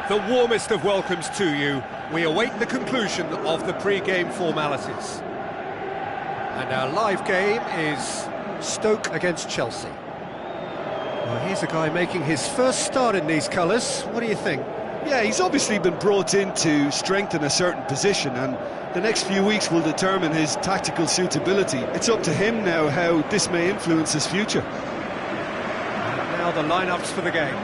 The warmest of welcomes to you. We await the conclusion of the pre-game formalities. And our live game is Stoke against Chelsea. Well, here's a guy making his first start in these colours. What do you think? Yeah, he's obviously been brought in to strengthen a certain position, and the next few weeks will determine his tactical suitability. It's up to him now how this may influence his future. And now the lineups for the game.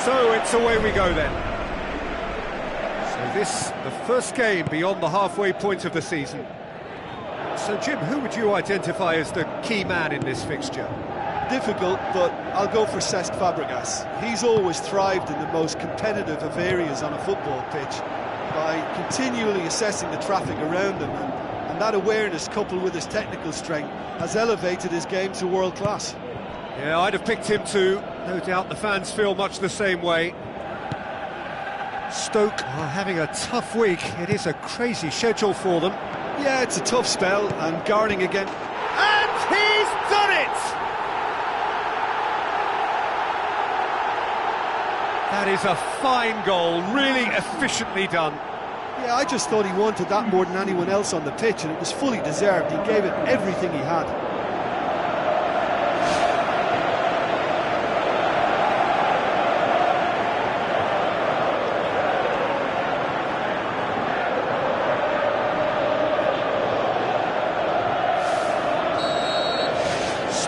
So it's away we go then. So this, the first game beyond the halfway point of the season. So Jim, who would you identify as the key man in this fixture? Difficult, but I'll go for Cesc Fabregas. He's always thrived in the most competitive of areas on a football pitch by continually assessing the traffic around him, and that awareness coupled with his technical strength has elevated his game to world class. Yeah, I'd have picked him too. No doubt the fans feel much the same way. Stoke are having a tough week. It is a crazy schedule for them. Yeah, it's a tough spell, and guarding again. And he's done it! That is a fine goal, really efficiently done. Yeah, I just thought he wanted that more than anyone else on the pitch, and it was fully deserved. He gave it everything he had.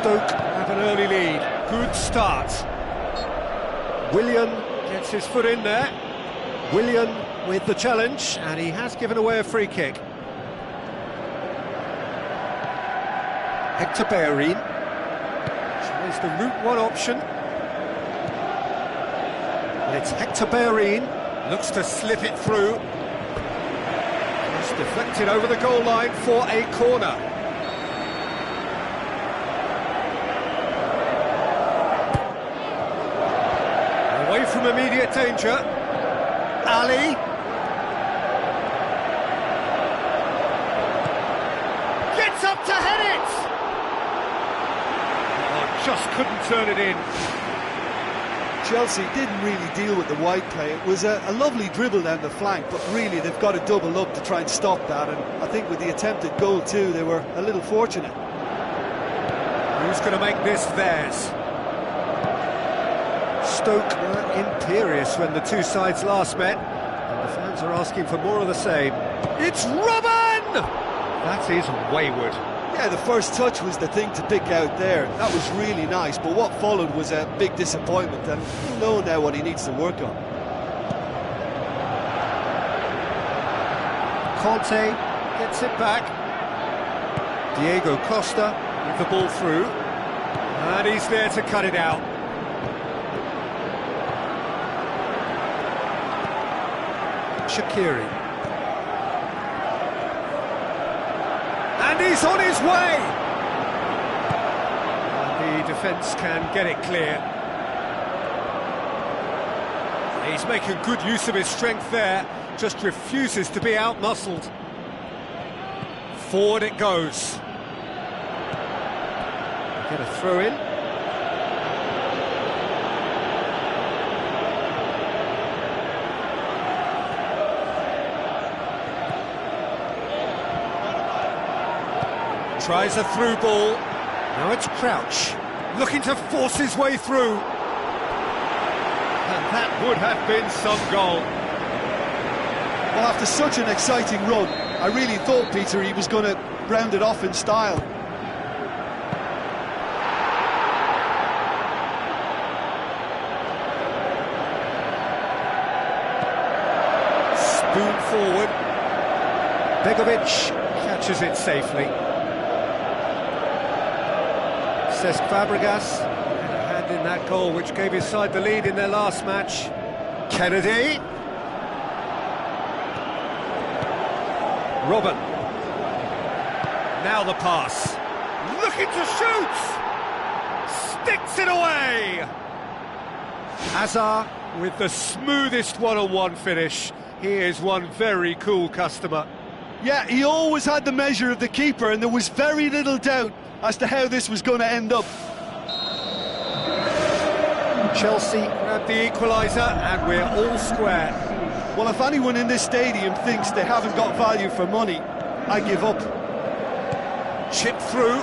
Stoke have an early lead. Good start. Willian gets his foot in there. Willian with the challenge, and he has given away a free kick. Hector Bellerin tries the route one option. And it's Hector Bellerin, looks to slip it through. Just deflected over the goal line for a corner. Away from immediate danger. Ali. Gets up to head it! Oh, just couldn't turn it in. Chelsea didn't really deal with the wide play. It was a lovely dribble down the flank, but really they've got to double up to try and stop that, and I think with the attempted goal too, they were a little fortunate. Who's going to make this theirs? Stoke were imperious when the two sides last met, and the fans are asking for more of the same. It's Robben! That is wayward. Yeah, the first touch was the thing to pick out there. That was really nice, but what followed was a big disappointment, and you know now what he needs to work on. Conte gets it back. Diego Costa with the ball through, and he's there to cut it out. Shaqiri. And he's on his way! And the defence can get it clear. He's making good use of his strength there, just refuses to be out-muscled. Forward it goes. Get a throw in. Tries a through ball. Now it's Crouch, looking to force his way through. And that would have been some goal. Well, after such an exciting run, I really thought, Peter, he was going to round it off in style. Spoon forward. Begovic catches it safely. Cesc Fabregas had a hand in that goal which gave his side the lead in their last match. Kennedy. Robin. Now the pass. Looking to shoot! Sticks it away! Hazard with the smoothest one-on-one finish. He is one very cool customer. Yeah, he always had the measure of the keeper, and there was very little doubt as to how this was going to end up. Chelsea grabbed the equaliser, and we're all square. Well, if anyone in this stadium thinks they haven't got value for money, I give up. Chip through.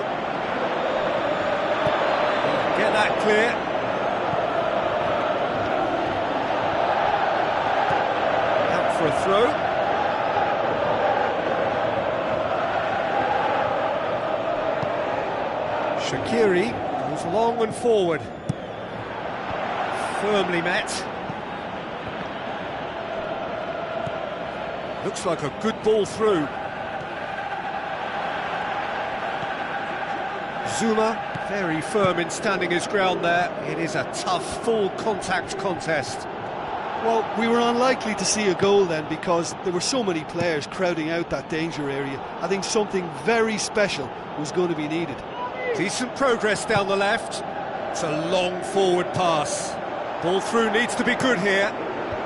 Get that clear. Out for a throw. Shaqiri goes long and forward. Firmly met. Looks like a good ball through. Zuma, very firm in standing his ground there. It is a tough, full-contact contest. Well, we were unlikely to see a goal then because there were so many players crowding out that danger area. I think something very special was going to be needed. Decent progress down the left. It's a long forward pass. Ball through needs to be good here.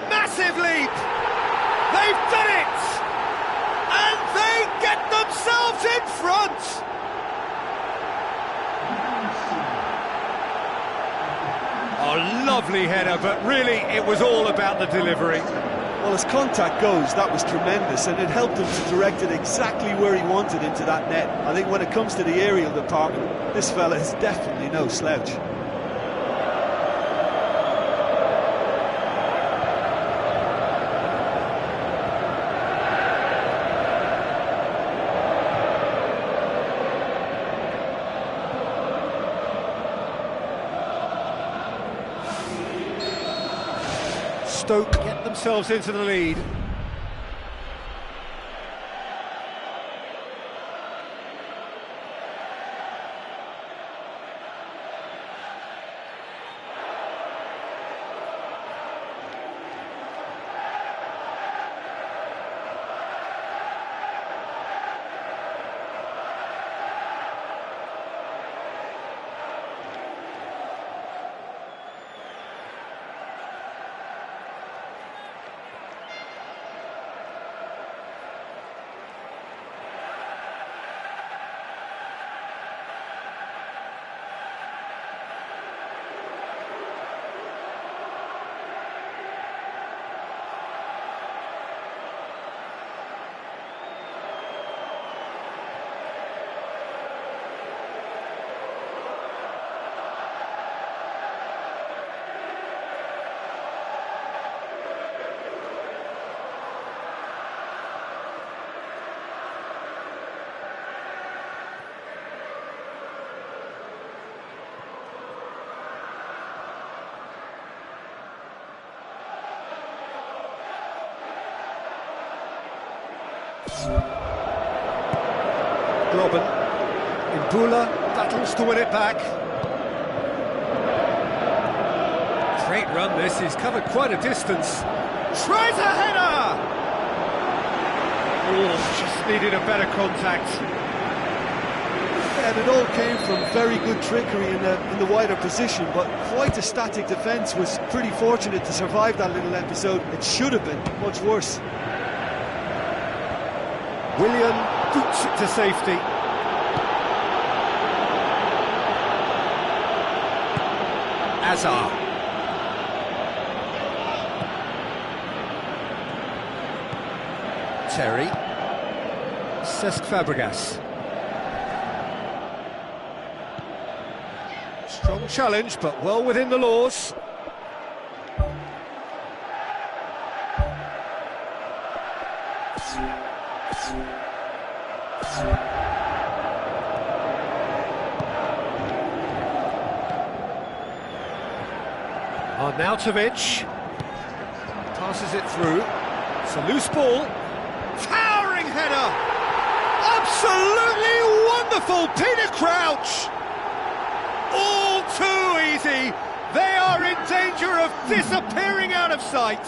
Massive leap! They've done it! And they get themselves in front! A lovely header, but really it was all about the delivery. Well, as contact goes, that was tremendous, and it helped him to direct it exactly where he wanted into that net. I think when it comes to the aerial department, this fella is definitely no slouch. Stoke get themselves into the lead. Robin. Imbula battles to win it back. Great run this, he's covered quite a distance. Tries a header! Oh, just needed a better contact. And it all came from very good trickery in the wider position, but quite a static defence. Was pretty fortunate to survive that little episode. It should have been much worse. Willian boots it to safety. Hazard. Terry. Cesc Fabregas. Strong challenge, but well within the laws. Arnautovic passes it through. It's a loose ball. Towering header! Absolutely wonderful, Peter Crouch! All too easy. They are in danger of disappearing out of sight.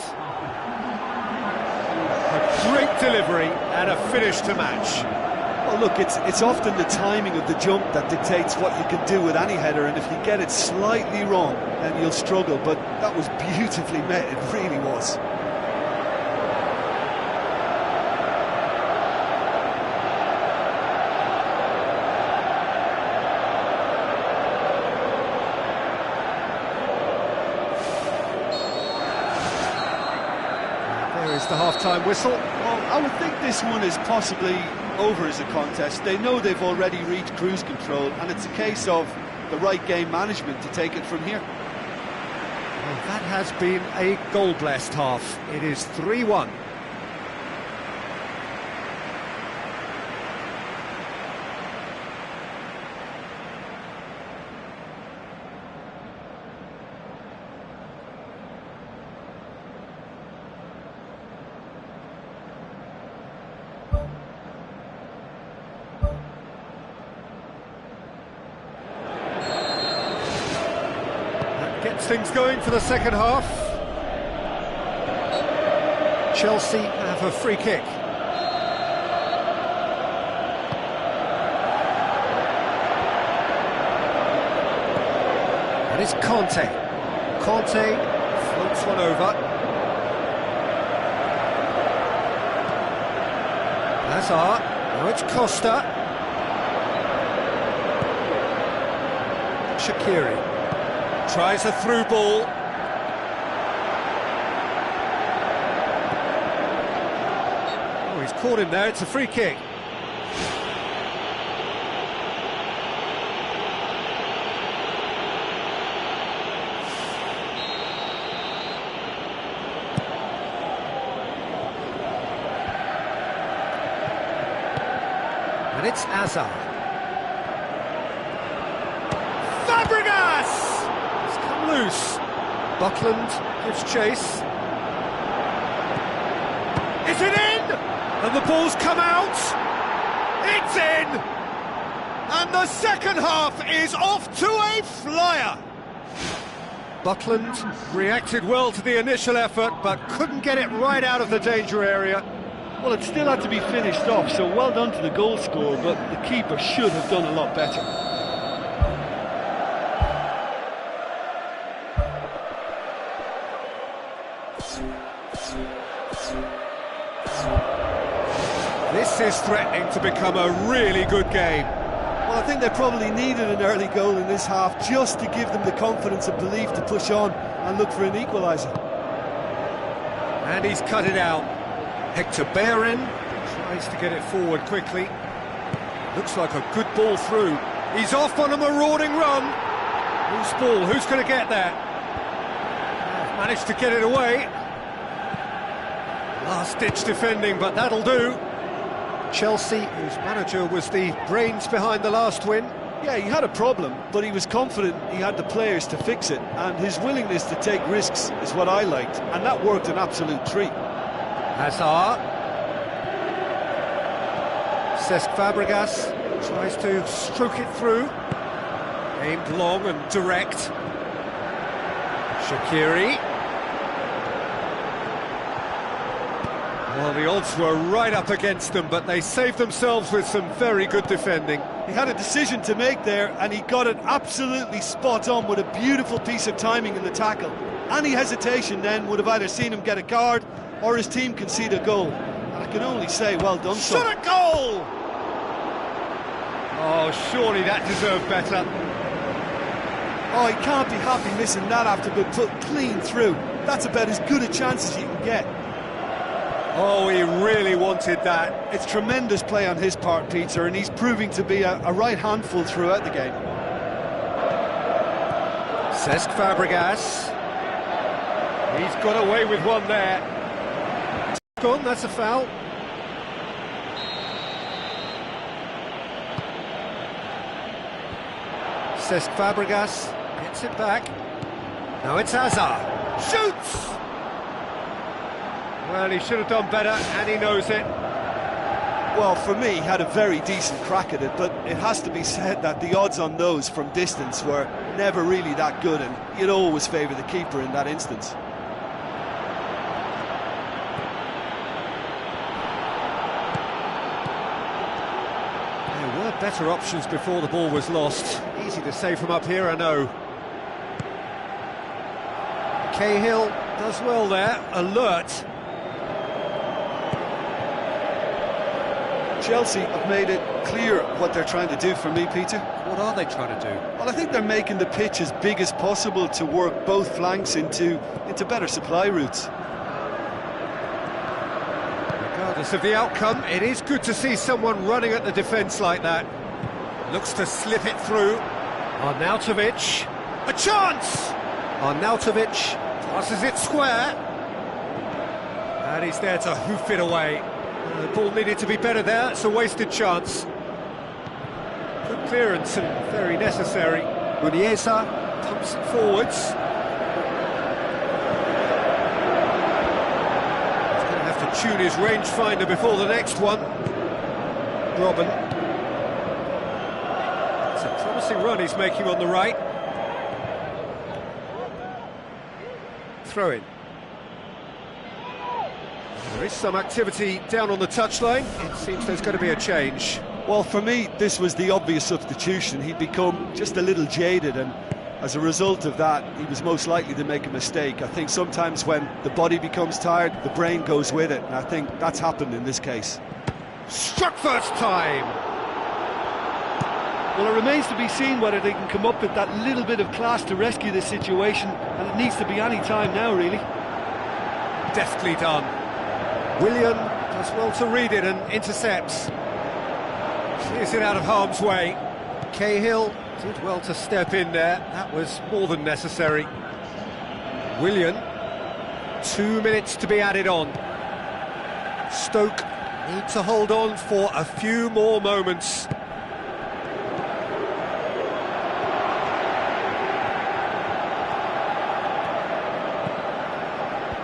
A great delivery and a finish to match. Well, look, it's often the timing of the jump that dictates what you can do with any header, and if you get it slightly wrong, then you'll struggle. But that was beautifully met, it really was. There is the half-time whistle. Well, I would think this one is possibly over as a contest. They know they've already reached cruise control, and it's a case of the right game management to take it from here. Well, that has been a goal-blessed half. It is 3-1. Gets things going for the second half. Chelsea have a free kick. And it's Conte. Conte floats one over. Hazard. Now it's Costa. Shaqiri. Tries a through ball. Oh, he's caught him there, it's a free kick. And it's Hazard. Fabregas! Loose. Buckland gives chase. Is it in? And the ball's come out. It's in! And the second half is off to a flyer. Buckland reacted well to the initial effort, but couldn't get it right out of the danger area. Well, it still had to be finished off, so well done to the goal scorer, but the keeper should have done a lot better. This is threatening to become a really good game. Well, I think they probably needed an early goal in this half just to give them the confidence and belief to push on and look for an equaliser. And he's cut it out. Hector Bellerin tries to get it forward quickly. Looks like a good ball through. He's off on a marauding run. Loose ball, who's going to get that? Managed to get it away. Last-ditch defending, but that'll do. Chelsea, whose manager was the brains behind the last win. Yeah, he had a problem, but he was confident he had the players to fix it, and his willingness to take risks is what I liked, and that worked an absolute treat. Hazard. Cesc Fabregas tries to stroke it through. Aimed long and direct. Shaqiri. Well, the odds were right up against them, but they saved themselves with some very good defending. He had a decision to make there, and he got it absolutely spot on with a beautiful piece of timing in the tackle. Any hesitation then would have either seen him get a card or his team concede a goal. And I can only say, well done, son. Shot a goal! Oh, surely that deserved better. Oh, he can't be happy missing that after being put clean through. That's about as good a chance as you can get. Oh, he really wanted that. It's tremendous play on his part, Peter, and he's proving to be a right handful throughout the game. Cesc Fabregas. He's got away with one there. Gone, that's a foul. Cesc Fabregas gets it back. Now it's Hazard. Shoots! Well, he should have done better, and he knows it. Well, for me, he had a very decent crack at it, but it has to be said that the odds on those from distance were never really that good, and you'd always favour the keeper in that instance. There were better options before the ball was lost. Easy to say from up here, I know. Cahill does well there, alert. Chelsea have made it clear what they're trying to do for me, Peter. What are they trying to do? Well, I think they're making the pitch as big as possible to work both flanks into better supply routes. Regardless of the outcome, it is good to see someone running at the defence like that. Looks to slip it through. Arnautovic. A chance! Arnautovic passes it square. And he's there to hoof it away. The ball needed to be better there, it's a wasted chance. Good clearance and very necessary. Muniesa pumps it forwards. He's going to have to tune his rangefinder before the next one. Robben. It's a promising run he's making on the right. Throw in. There is some activity down on the touchline. It seems there's going to be a change. Well, for me, this was the obvious substitution. He'd become just a little jaded, and as a result of that, he was most likely to make a mistake. I think sometimes when the body becomes tired, the brain goes with it, and I think that's happened in this case. Struck first time! Well, it remains to be seen whether they can come up with that little bit of class to rescue this situation, and it needs to be any time now, really. Deftly done. Willian does well to read it and intercepts. Clears it out of harm's way. Cahill did well to step in there. That was more than necessary. Willian, 2 minutes to be added on. Stoke need to hold on for a few more moments.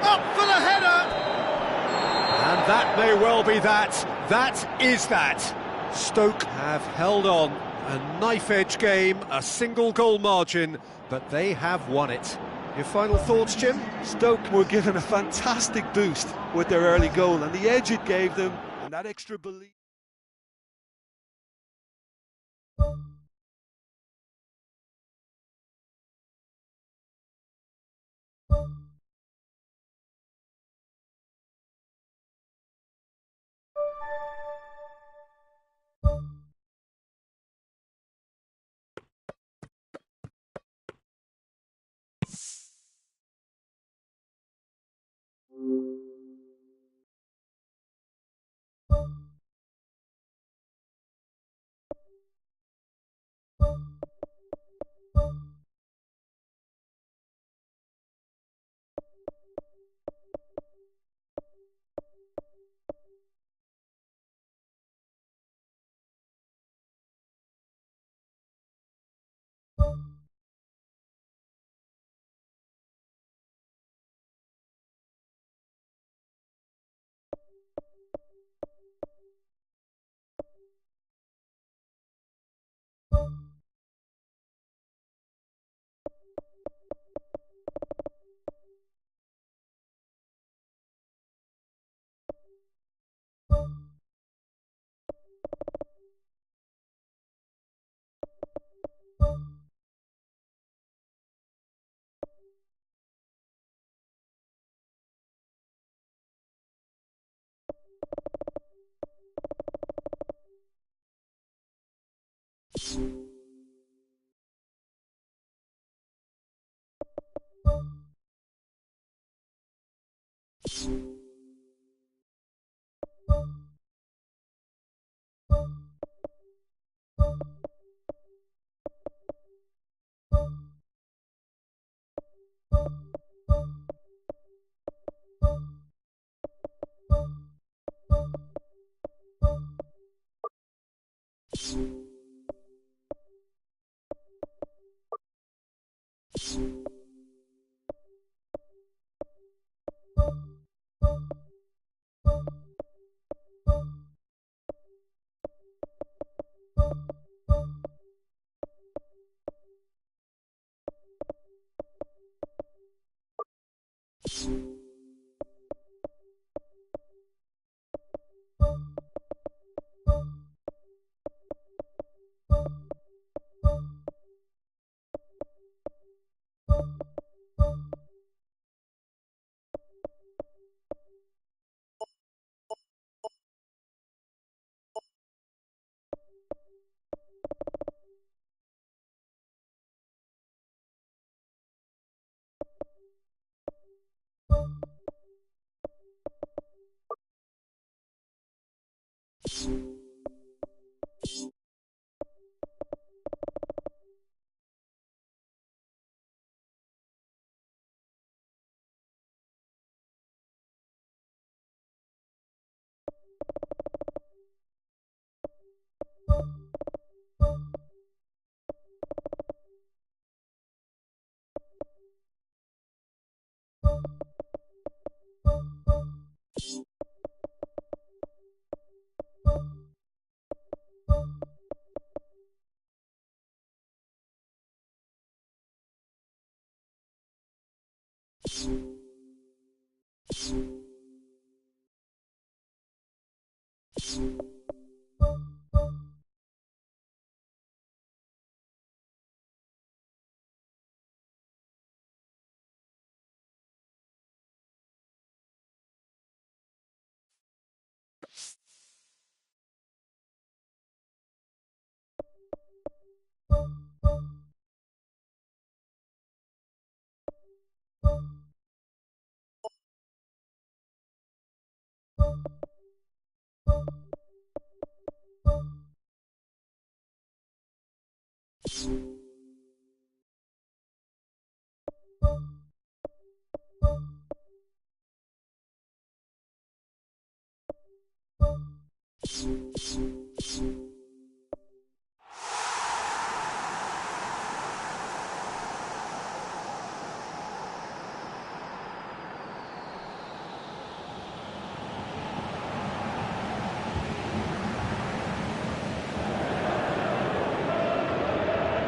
Up for the header! And that may well be that. That is that. Stoke have held on. A knife-edge game, a single goal margin, but they have won it. Your final thoughts, Jim? Stoke were given a fantastic boost with their early goal, and the edge it gave them, and that extra belief.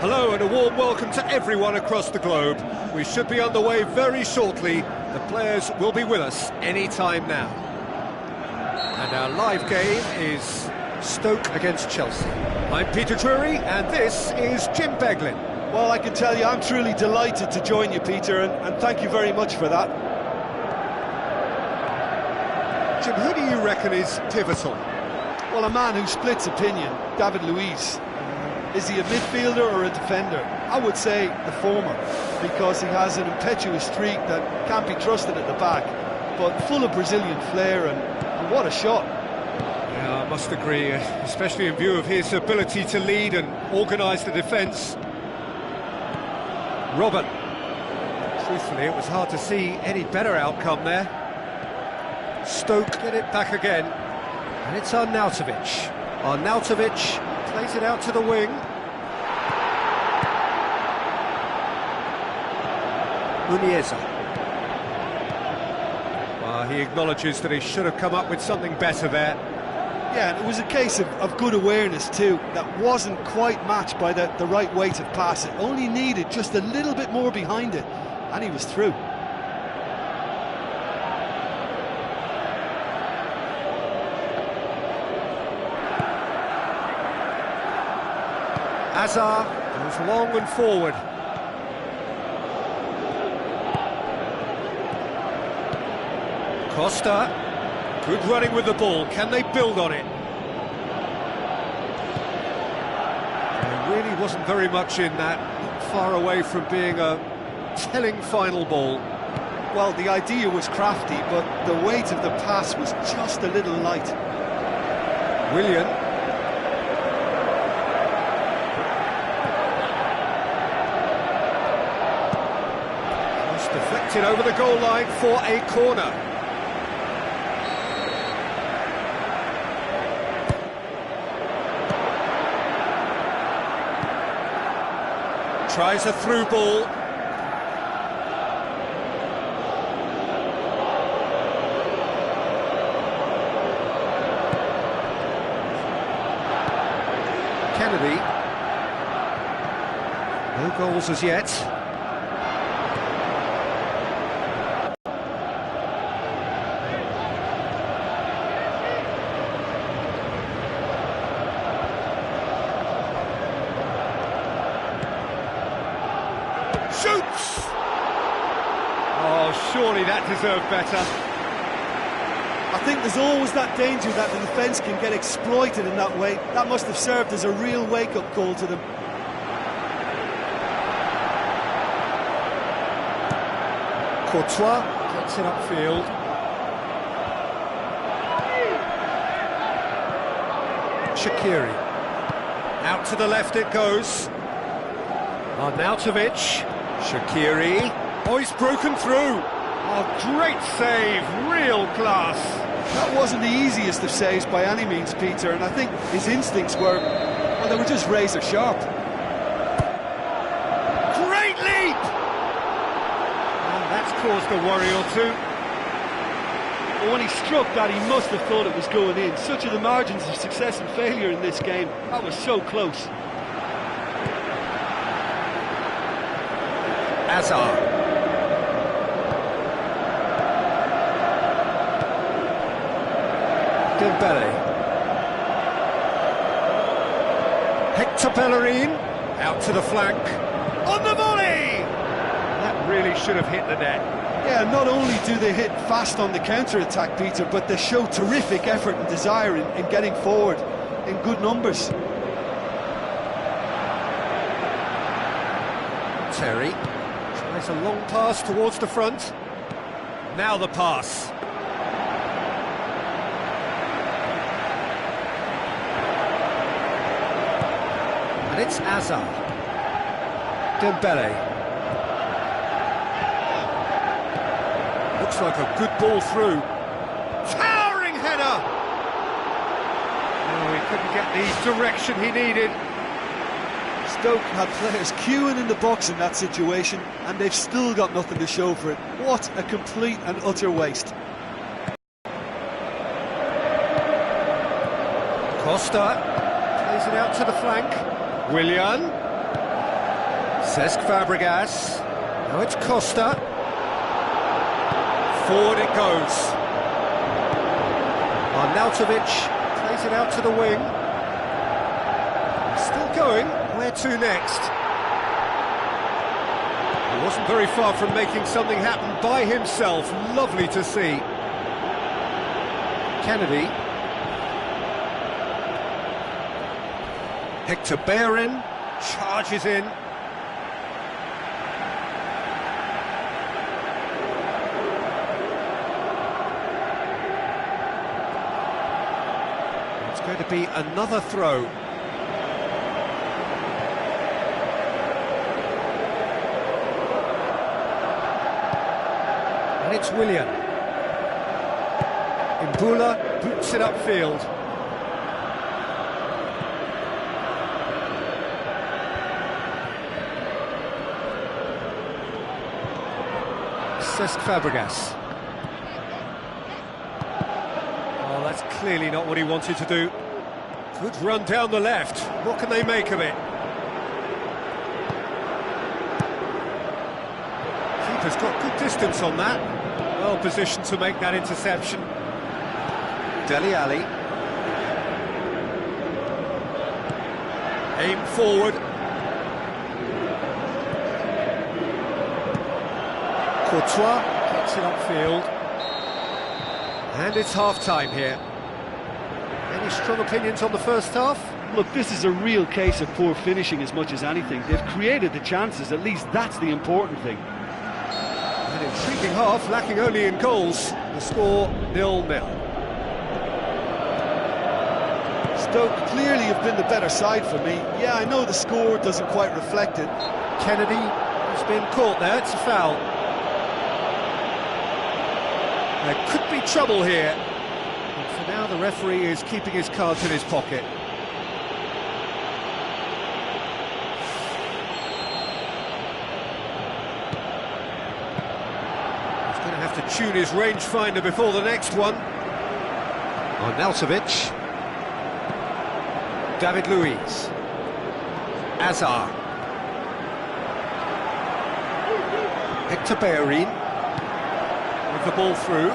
Hello and a warm welcome to everyone across the globe. We should be underway very shortly. The players will be with us any time now. And our live game is Stoke against Chelsea. I'm Peter Drury and this is Jim Beglin. Well, I can tell you I'm truly delighted to join you, Peter, and thank you very much for that. Jim, who do you reckon is pivotal? Well, a man who splits opinion, David Luiz. Is he a midfielder or a defender? I would say the former, because he has an impetuous streak that can't be trusted at the back, but full of Brazilian flair, and what a shot. Yeah, I must agree, especially in view of his ability to lead and organise the defence. Robin. Truthfully, it was hard to see any better outcome there. Stoke get it back again, and it's Arnautovic. Arnautovic plays it out to the wing. Muniesa. Well, he acknowledges that he should have come up with something better there. Yeah, and it was a case of good awareness too, that wasn't quite matched by the right weight of pass. It only needed just a little bit more behind it, and he was through. Azar goes long and forward. Costa, good running with the ball. Can they build on it? There really wasn't very much in that, not far away from being a telling final ball. Well, the idea was crafty, but the weight of the pass was just a little light. Willian. Just deflected over the goal line for a corner. Tries a through ball. Kennedy. No goals as yet. Shoots! surely that deserved better. I think there's always that danger that the defence can get exploited in that way. That must have served as a real wake-up call to them. Courtois gets it upfield. Shaqiri. Out to the left it goes. Arnautovic. Shaqiri. Oh, he's broken through. Oh, great save, real class. That wasn't the easiest of saves by any means, Peter, and I think his instincts were, well, they were just razor sharp. Great leap! And that's caused a worry or two. But when he struck that, he must have thought it was going in. Such are the margins of success and failure in this game. That was so close. Azar. Dembele. Hector Bellerin out to the flank. On the volley! That really should have hit the net. Yeah, not only do they hit fast on the counter-attack, Peter, but they show terrific effort and desire in getting forward in good numbers. Terry tries a long pass towards the front. Now the pass. And it's Azar. Dembele. Looks like a good ball through. Towering header! Oh, he couldn't get the direction he needed. Stoke had players queuing in the box in that situation, and they've still got nothing to show for it. What a complete and utter waste. Costa plays it out to the flank. Willian. Cesc Fabregas. Now it's Costa. Forward it goes. Arnautovic plays it out to the wing. Still going. Where to next? He wasn't very far from making something happen by himself. Lovely to see. Kennedy. Hector Bellerin charges in. It's going to be another throw. And it's Willian. Imbula boots it upfield. Cesc Fabregas. Oh, that's clearly not what he wanted to do. Good run down the left. What can they make of it? Keeper's got good distance on that. Well positioned to make that interception. Dele Alli. Aim forward. Courtois gets it upfield. And it's half-time here. Any strong opinions on the first half? Look, this is a real case of poor finishing as much as anything. They've created the chances, at least that's the important thing. An intriguing half, lacking only in goals. The score 0-0. Stoke clearly have been the better side for me. Yeah, I know the score doesn't quite reflect it. Kennedy has been caught there, it's a foul. There could be trouble here. But for now, the referee is keeping his cards in his pocket. He's going to have to tune his rangefinder before the next one. Arnautovic. David Luiz. Azar. Hector Bellerin. With the ball through.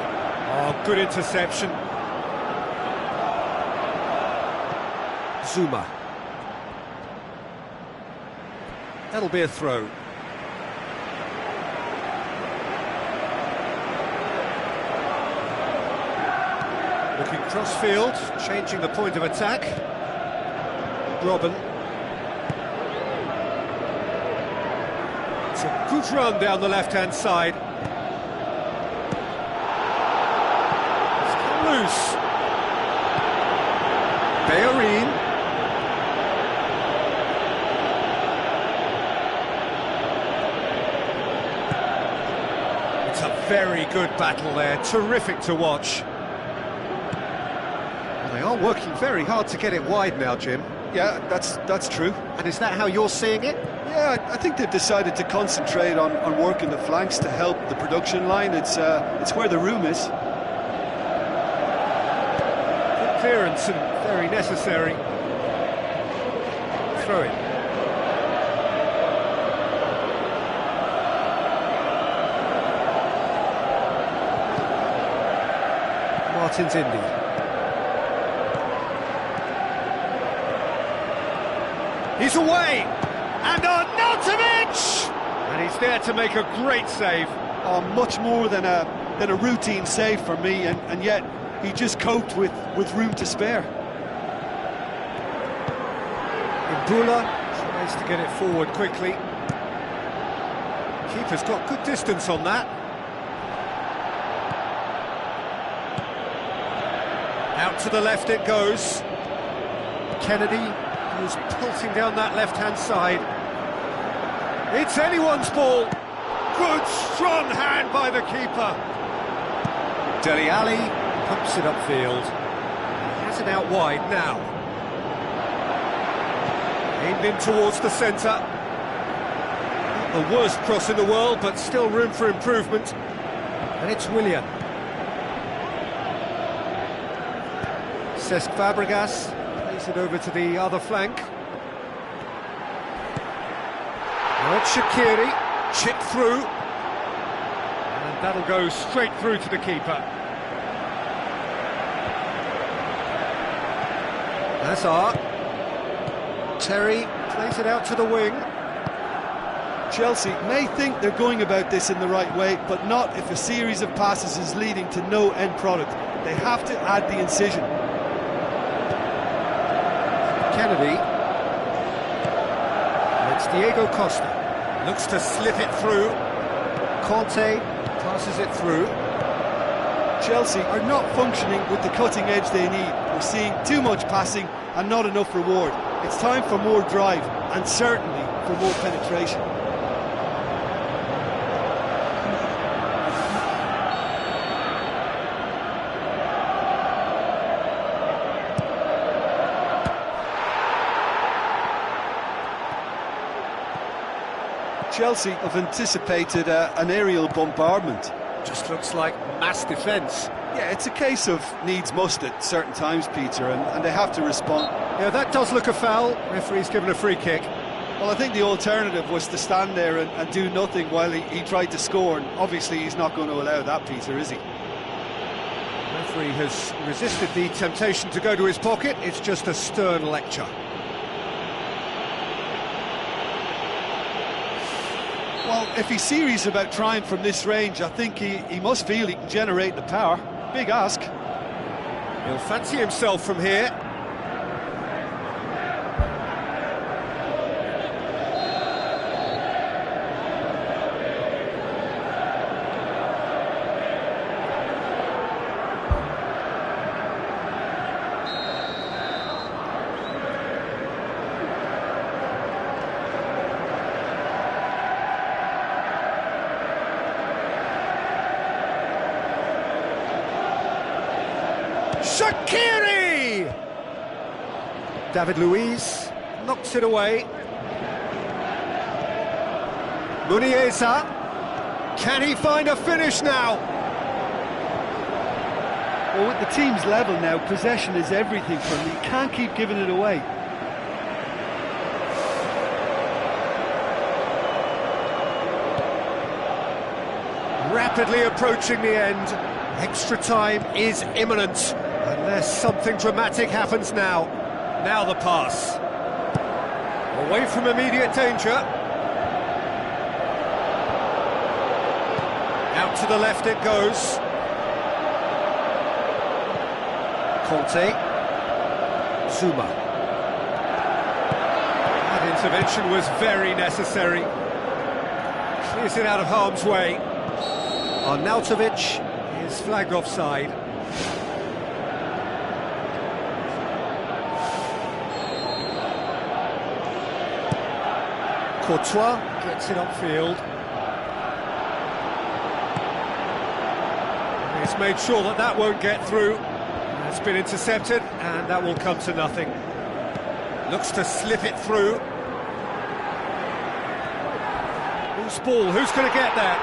Oh, good interception. Zuma. That'll be a throw. Looking cross-field, changing the point of attack. Robben. It's a good run down the left-hand side. It's come loose. Bellerin. It's a very good battle there, terrific to watch. Well, they are working very hard to get it wide now, Jim. Yeah, that's true. And is that how you're seeing it? Yeah, I think they've decided to concentrate on working the flanks to help the production line. It's where the room is. Good clearance and very necessary. Throw it. Martins Indi. He's away! And Arnautovic! And he's there to make a great save. Oh, much more than a routine save for me, and yet he just coped with room to spare. Imbula tries to get it forward quickly. Keeper's got good distance on that. Out to the left it goes. Kennedy was pulsing down that left-hand side. It's anyone's ball. Good, strong hand by the keeper. Dele Alli pumps it upfield. He has it out wide now. Aimed in towards the centre. Not the worst cross in the world, but still room for improvement. And it's Willian. Cesc Fabregas plays it over to the other flank. Now it's Shaqiri, chipped through. And that'll go straight through to the keeper. Hazard. Terry plays it out to the wing. Chelsea may think they're going about this in the right way, but not if a series of passes is leading to no end product. They have to add the incision. Kennedy. It's Diego Costa. Looks to slip it through. Conte passes it through. Chelsea are not functioning with the cutting edge they need. We're seeing too much passing and not enough reward. It's time for more drive and certainly for more penetration. Chelsea have anticipated an aerial bombardment. Just looks like mass defence. Yeah, it's a case of needs must at certain times, Peter, and they have to respond. Yeah, that does look a foul. Referee's given a free kick. Well, I think the alternative was to stand there and do nothing while he tried to score, and obviously he's not going to allow that, Peter, is he? The referee has resisted the temptation to go to his pocket. It's just a stern lecture. Well, if he's serious about trying from this range, I think he must feel he can generate the power. Big ask. He'll fancy himself from here. Shaqiri! David Luiz knocks it away. Muniesa. Can he find a finish now? Well, with the team's level now, possession is everything for them. You can't keep giving it away. Rapidly approaching the end. Extra time is imminent, unless something dramatic happens now. Now the pass. Away from immediate danger. Out to the left it goes. Conte. Zuma. That intervention was very necessary. Clears it out of harm's way. Arnautovic is flagged offside. Courtois gets it upfield. He's made sure that that won't get through. It's been intercepted, and that will come to nothing. Looks to slip it through. Who's ball? Who's going to get there?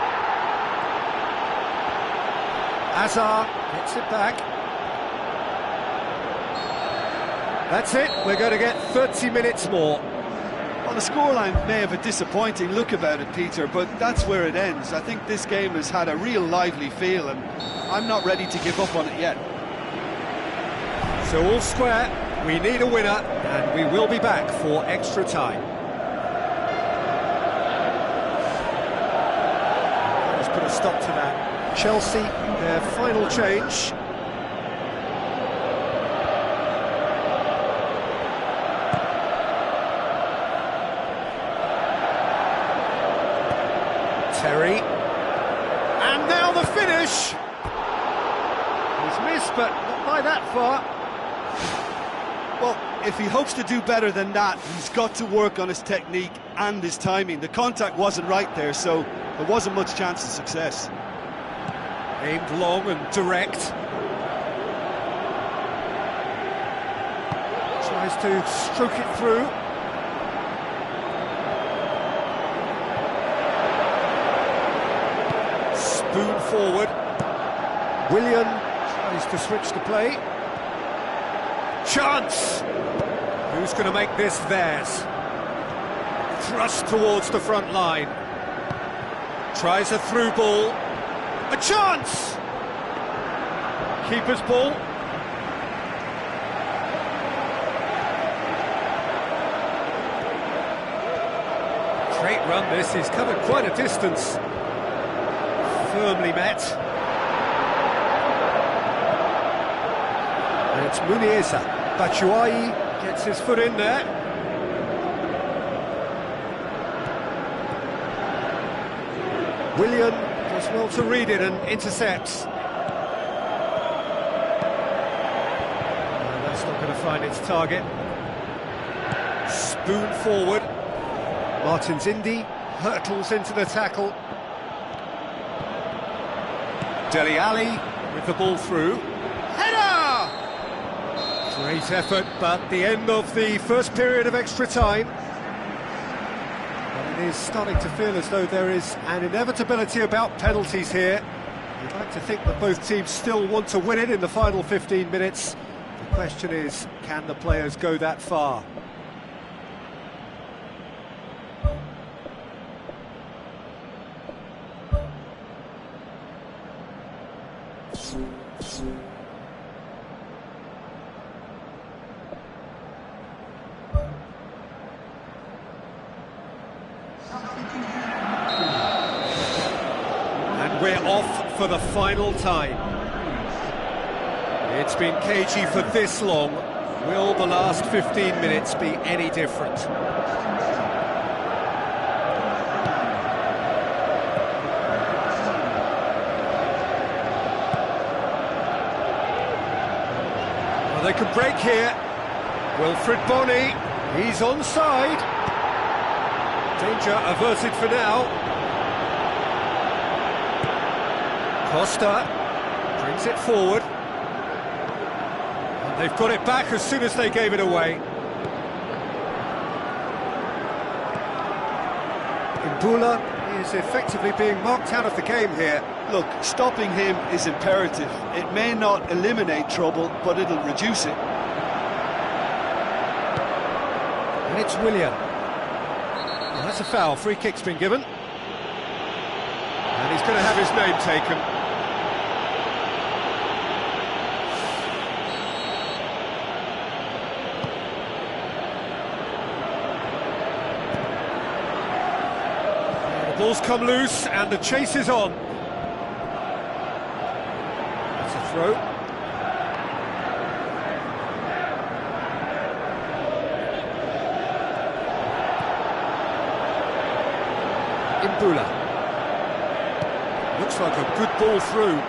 Hazard gets it back. That's it. We're going to get 30 minutes more. Well, the scoreline may have a disappointing look about it, Peter, but that's where it ends. I think this game has had a real lively feel, and I'm not ready to give up on it yet. So all square, we need a winner, and we will be back for extra time. Let's put a stop to that. Chelsea, their final change. Terry, and now the finish. He's missed, but not by that far. Well, if he hopes to do better than that, he's got to work on his technique and his timing. The contact wasn't right there, so there wasn't much chance of success. Aimed long and direct. Tries to stroke it through. Spoon forward. Willian tries to switch the play. Chance! Who's going to make this theirs? Thrust towards the front line. Tries a through ball. A chance! Keeper's ball. Great run this, he's covered quite a distance. Firmly met. And it's Muniesa. Batshuayi gets his foot in there. Willian does well to read it and intercepts. And that's not going to find its target. Spoon forward. Martins Indi hurtles into the tackle. Dele Alli with the ball through. Header! Great effort, but the end of the first period of extra time. But it is starting to feel as though there is an inevitability about penalties here. You'd like to think that both teams still want to win it in the final 15 minutes. The question is, can the players go that far? And we're off for the final time. It's been cagey for this long. Will the last 15 minutes be any different? Well, they can break here. Wilfried Bony, he's onside. Danger averted for now. Costa brings it forward. And they've got it back as soon as they gave it away. Imbula is effectively being marked out of the game here. Look, stopping him is imperative. It may not eliminate trouble, but it'll reduce it. And it's Willian. Well, that's a foul. Free kick's been given. And he's going to have his name taken. The ball's come loose and the chase is on. That's a throw. Kumbula. Looks like a good ball through.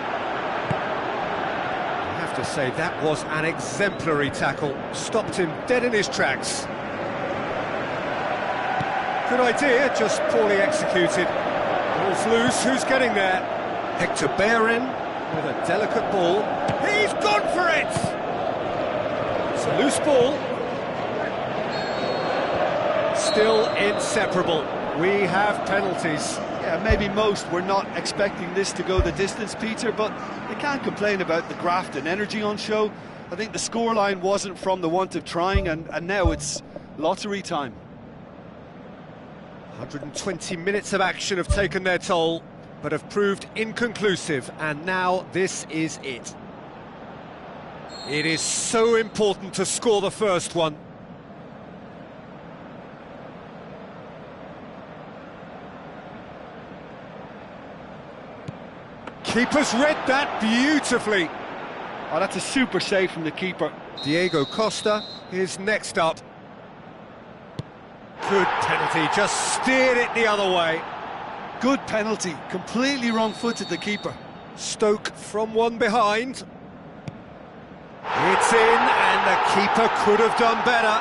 I have to say, that was an exemplary tackle. Stopped him dead in his tracks. Good idea, just poorly executed. Ball's loose, who's getting there? Hector Bellerin with a delicate ball. He's gone for it! It's a loose ball. Still inseparable. We have penalties. Yeah, maybe most were not expecting this to go the distance, Peter, but they can't complain about the graft and energy on show. I think the scoreline wasn't from the want of trying, and now it's lottery time. 120 minutes of action have taken their toll, but have proved inconclusive, and now this is it. It is so important to score the first one. Keeper's read that beautifully. Oh, that's a super save from the keeper. Diego Costa is next up. Good penalty, just steered it the other way. Good penalty, completely wrong-footed the keeper. Stoke from one behind. It's in, and the keeper could have done better.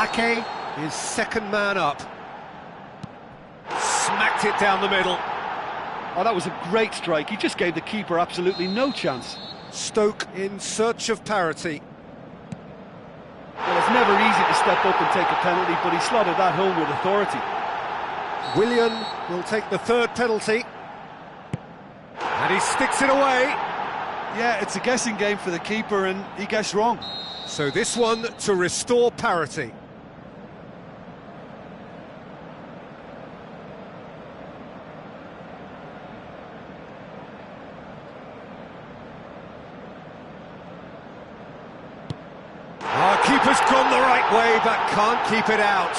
Ake is second man up. Smacked it down the middle. Oh, that was a great strike. He just gave the keeper absolutely no chance. Stoke in search of parity. Well, it's never easy to step up and take a penalty, but he slotted that home with authority. Willian will take the third penalty. And he sticks it away. Yeah, it's a guessing game for the keeper, and he guessed wrong. So this one to restore parity. Our keeper's gone the right way, but can't keep it out.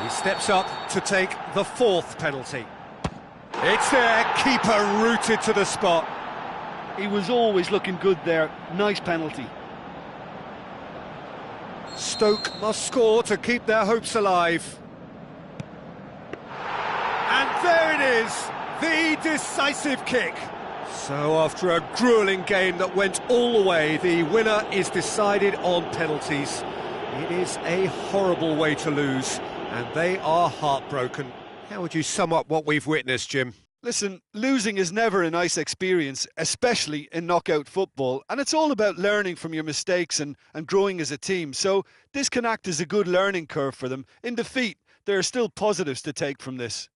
He steps up to take the fourth penalty. It's there, keeper rooted to the spot. He was always looking good there. Nice penalty. Stoke must score to keep their hopes alive. And there it is, the decisive kick. So after a gruelling game that went all the way, the winner is decided on penalties. It is a horrible way to lose, and they are heartbroken. How would you sum up what we've witnessed, Jim? Listen, losing is never a nice experience, especially in knockout football, and it's all about learning from your mistakes and growing as a team. So this can act as a good learning curve for them. In defeat, there are still positives to take from this.